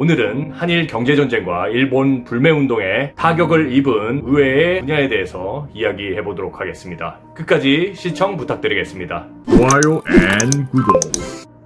오늘은 한일 경제전쟁과 일본 불매운동에 타격을 입은 의회의 분야에 대해서 이야기해보도록 하겠습니다. 끝까지 시청 부탁드리겠습니다. 좋아요 앤 구독.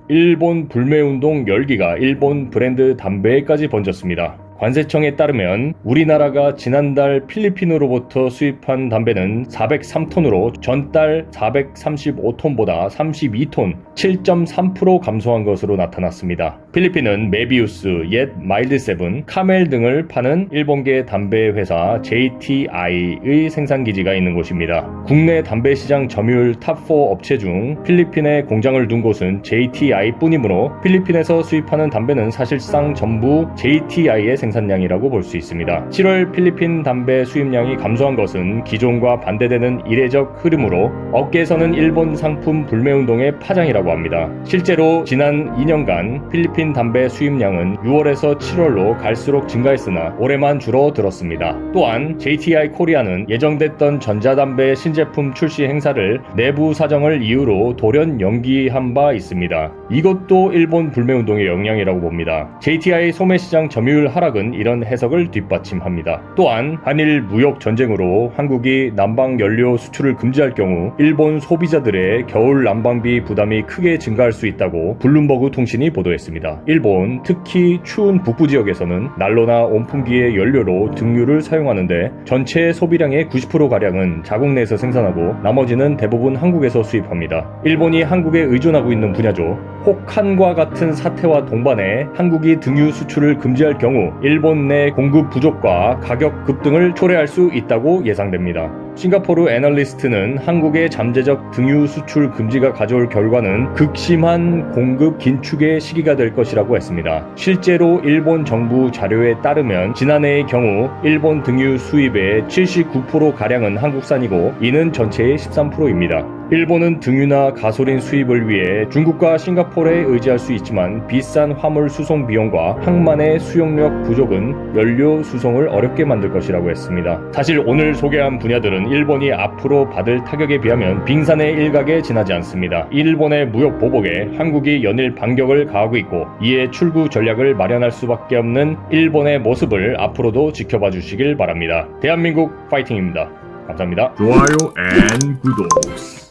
일본 불매운동 열기가 일본 브랜드 담배에까지 번졌습니다. 관세청에 따르면 우리나라가 지난달 필리핀으로부터 수입한 담배는 403톤으로 전달 435톤보다 32톤, 7.3% 감소한 것으로 나타났습니다. 필리핀은 메비우스, 옛 마일드7, 카멜 등을 파는 일본계 담배 회사 JTI의 생산기지가 있는 곳입니다. 국내 담배 시장 점유율 탑4 업체 중 필리핀에 공장을 둔 곳은 JTI 뿐이므로 필리핀에서 수입하는 담배는 사실상 전부 JTI의 생산량이라고 볼 수 있습니다. 7월 필리핀 담배 수입량이 감소한 것은 기존과 반대되는 이례적 흐름으로 업계에서는 일본 상품 불매운동의 파장이라고 합니다. 실제로 지난 2년간 필리핀 담배 수입량은 6월에서 7월로 갈수록 증가했으나 올해만 줄어들었습니다. 또한 JTI 코리아는 예정됐던 전자담배 신제품 출시 행사를 내부 사정을 이유로 돌연 연기한 바 있습니다. 이것도 일본 불매운동의 영향이라고 봅니다. JTI 소매시장 점유율 하락은 이런 해석을 뒷받침합니다. 또한 한일 무역 전쟁으로 한국이 난방 연료 수출을 금지할 경우 일본 소비자들의 겨울 난방비 부담이 크게 증가할 수 있다고 블룸버그 통신이 보도했습니다. 일본, 특히 추운 북부 지역에서는 난로나 온풍기의 연료로 등유를 사용하는데 전체 소비량의 90%가량은 자국 내에서 생산하고 나머지는 대부분 한국에서 수입합니다. 일본이 한국에 의존하고 있는 분야죠. 혹한과 같은 사태와 동반해 한국이 등유 수출을 금지할 경우 일본 내 공급 부족과 가격 급등을 초래할 수 있다고 예상됩니다. 싱가포르 애널리스트는 한국의 잠재적 등유 수출 금지가 가져올 결과는 극심한 공급 긴축의 시기가 될 것이라고 했습니다. 실제로 일본 정부 자료에 따르면 지난해의 경우 일본 등유 수입의 79%가량은 한국산이고 이는 전체의 13%입니다. 일본은 등유나 가솔린 수입을 위해 중국과 싱가포르에 의지할 수 있지만 비싼 화물 수송 비용과 항만의 수용력 부족은 연료 수송을 어렵게 만들 것이라고 했습니다. 사실 오늘 소개한 분야들은 일본이 앞으로 받을 타격에 비하면 빙산의 일각에 지나지 않습니다. 일본의 무역 보복에 한국이 연일 반격을 가하고 있고 이에 출구 전략을 마련할 수밖에 없는 일본의 모습을 앞으로도 지켜봐 주시길 바랍니다. 대한민국 파이팅입니다. 감사합니다. 좋아요 앤 구독.